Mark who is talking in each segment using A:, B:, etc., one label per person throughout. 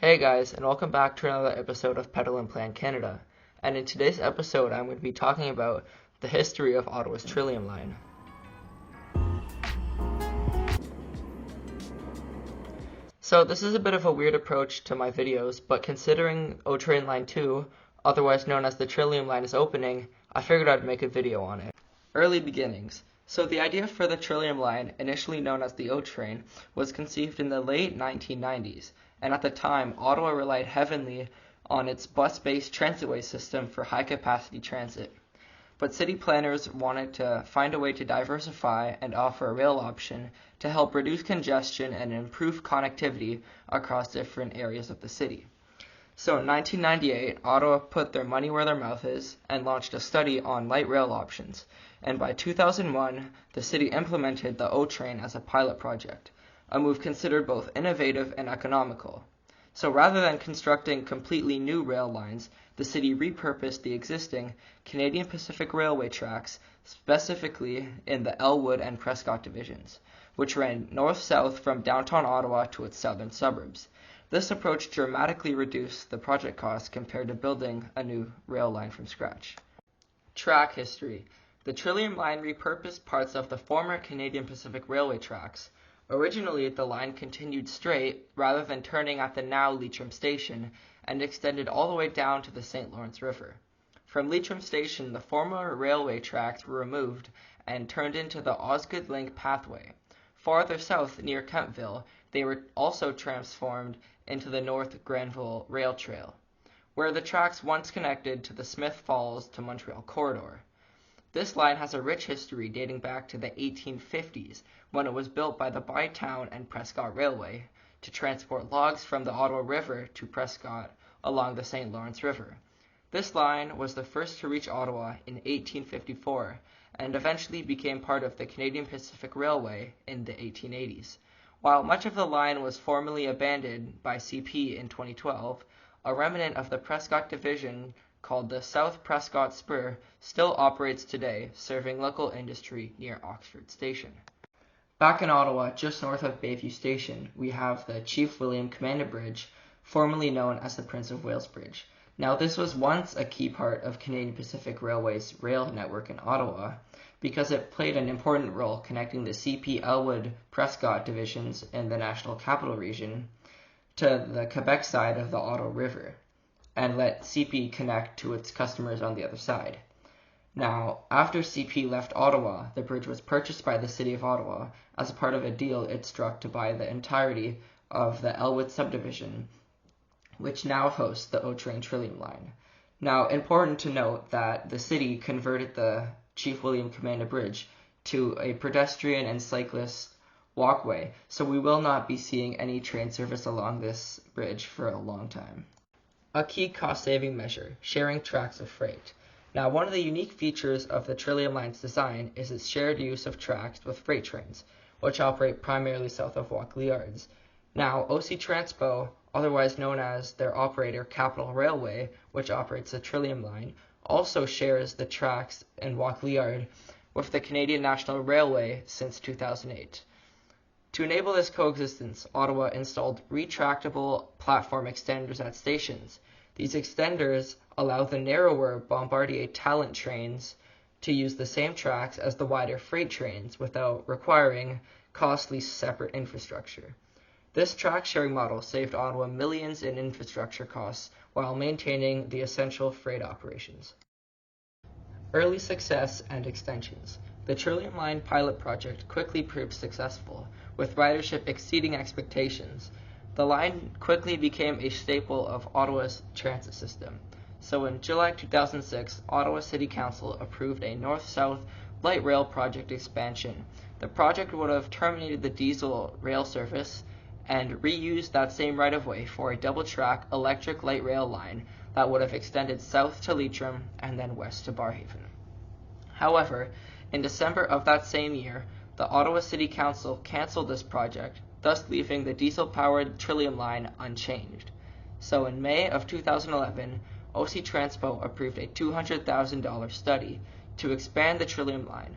A: Hey guys, and welcome back to another episode of Pedal and Plan Canada. And in today's episode, I'm going to be talking about the history of Ottawa's Trillium line. So this is a bit of a weird approach to my videos, but considering O-Train Line 2, otherwise known as the Trillium line, is opening, I figured I'd make a video on it. Early beginnings. So the idea for the Trillium line, initially known as the O-Train, was conceived in the late 1990s. And at the time, Ottawa relied heavily on its bus-based transitway system for high-capacity transit. But city planners wanted to find a way to diversify and offer a rail option to help reduce congestion and improve connectivity across different areas of the city. So in 1998, Ottawa put their money where their mouth is and launched a study on light rail options. And by 2001, the city implemented the O-Train as a pilot project, a move considered both innovative and economical. So rather than constructing completely new rail lines, the city repurposed the existing Canadian Pacific Railway tracks, specifically in the Elwood and Prescott divisions, which ran north-south from downtown Ottawa to its southern suburbs. This approach dramatically reduced the project costs compared to building a new rail line from scratch. Track history. The Trillium line repurposed parts of the former Canadian Pacific Railway tracks. Originally, the line continued straight rather than turning at the now Leitrim Station and extended all the way down to the St. Lawrence River. From Leitrim Station, the former railway tracks were removed and turned into the Osgood Link pathway. Farther south, near Kemptville, they were also transformed into the North Granville Rail Trail, where the tracks once connected to the Smith Falls to Montreal corridor. This line has a rich history dating back to the 1850s, when it was built by the Bytown and Prescott Railway to transport logs from the Ottawa River to Prescott along the St. Lawrence River. This line was the first to reach Ottawa in 1854 and eventually became part of the Canadian Pacific Railway in the 1880s. While much of the line was formally abandoned by CP in 2012, a remnant of the Prescott division called the South Prescott Spur still operates today, serving local industry near Oxford Station. Back in Ottawa, just north of Bayview Station, we have the Chief William Commander Bridge, formerly known as the Prince of Wales Bridge. Now, this was once a key part of Canadian Pacific Railway's rail network in Ottawa because it played an important role connecting the CP Elwood Prescott divisions in the National Capital Region to the Quebec side of the Ottawa River and let CP connect to its customers on the other side. Now, after CP left Ottawa, the bridge was purchased by the City of Ottawa as part of a deal it struck to buy the entirety of the Elwood subdivision, which now hosts the O-Train Trillium line. Now, important to note that the city converted the Chief William Commander Bridge to a pedestrian and cyclist walkway, so we will not be seeing any train service along this bridge for a long time. A key cost-saving measure, sharing tracks of freight. Now, one of the unique features of the Trillium line's design is its shared use of tracks with freight trains, which operate primarily south of Walkley Yards. Now, octranspo, otherwise known as their operator Capital Railway, which operates the Trillium line, also shares the tracks in Walkley Yard with the Canadian National Railway since 2008. To enable this coexistence, Ottawa installed retractable platform extenders at stations. These extenders allow the narrower Bombardier Talent trains to use the same tracks as the wider freight trains without requiring costly separate infrastructure. This track-sharing model saved Ottawa millions in infrastructure costs while maintaining the essential freight operations. Early success and extensions. The Trillium Line pilot project quickly proved successful, with ridership exceeding expectations. The line quickly became a staple of Ottawa's transit system. So in July 2006, Ottawa City Council approved a north-south light rail project expansion. The project would have terminated the diesel rail service and reused that same right-of-way for a double-track electric light rail line that would have extended south to Leitrim and then west to Barrhaven. However, in December of that same year, the Ottawa City Council canceled this project, thus leaving the diesel-powered Trillium line unchanged. So in May of 2011, octranspo approved a $200,000 study to expand the Trillium line.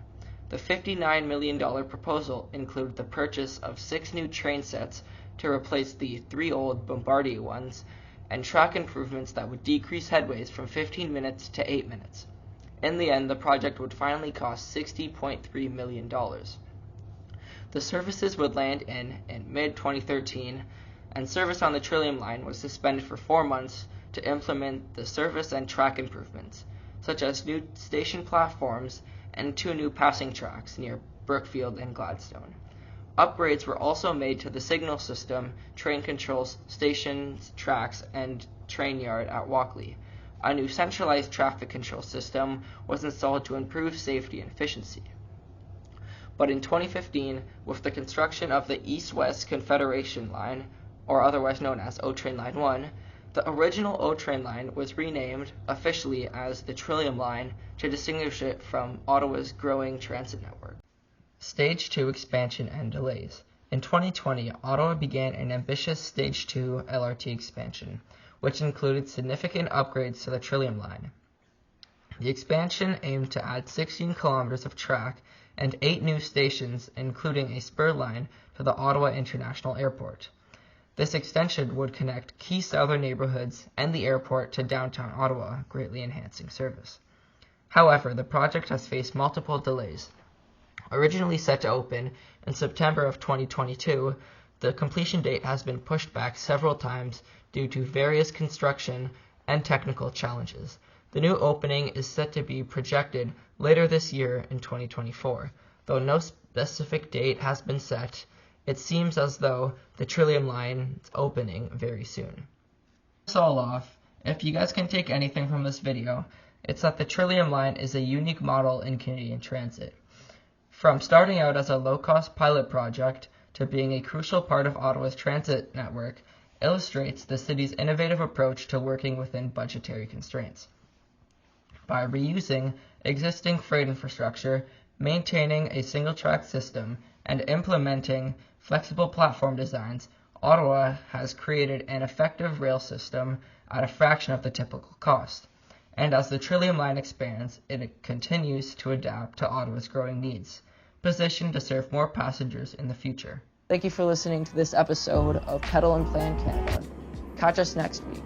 A: The $59 million proposal included the purchase of 6 new train sets to replace the 3 old Bombardier ones, and track improvements that would decrease headways from 15 minutes to 8 minutes. In the end, the project would finally cost $60.3 million. The services would land in mid-2013, and service on the Trillium line was suspended for 4 months to implement the service and track improvements, such as new station platforms and 2 new passing tracks near Brookfield and Gladstone. Upgrades were also made to the signal system, train controls, stations, tracks, and train yard at Walkley. A new centralized traffic control system was installed to improve safety and efficiency. But in 2015, with the construction of the East-West Confederation Line, or otherwise known as O-Train Line 1, the original O-Train line was renamed officially as the Trillium line to distinguish it from Ottawa's growing transit network. Stage 2 expansion and delays. In 2020, Ottawa began an ambitious Stage 2 LRT expansion, which included significant upgrades to the Trillium line. The expansion aimed to add 16 kilometers of track and 8 new stations, including a spur line to the Ottawa International Airport. This extension would connect key southern neighborhoods and the airport to downtown Ottawa, greatly enhancing service. However, the project has faced multiple delays. Originally set to open in September of 2022, the completion date has been pushed back several times due to various construction and technical challenges. The new opening is set to be projected later this year in 2024. Though no specific date has been set, it seems as though the Trillium line is opening very soon. To sum all off, if you guys can take anything from this video, it's that the Trillium line is a unique model in Canadian transit. From starting out as a low-cost pilot project to being a crucial part of Ottawa's transit network, illustrates the city's innovative approach to working within budgetary constraints. By reusing existing freight infrastructure, maintaining a single-track system, and implementing flexible platform designs, Ottawa has created an effective rail system at a fraction of the typical cost. And as the Trillium line expands, it continues to adapt to Ottawa's growing needs, positioned to serve more passengers in the future. Thank you for listening to this episode of Pedal and Plan Canada. Catch us next week.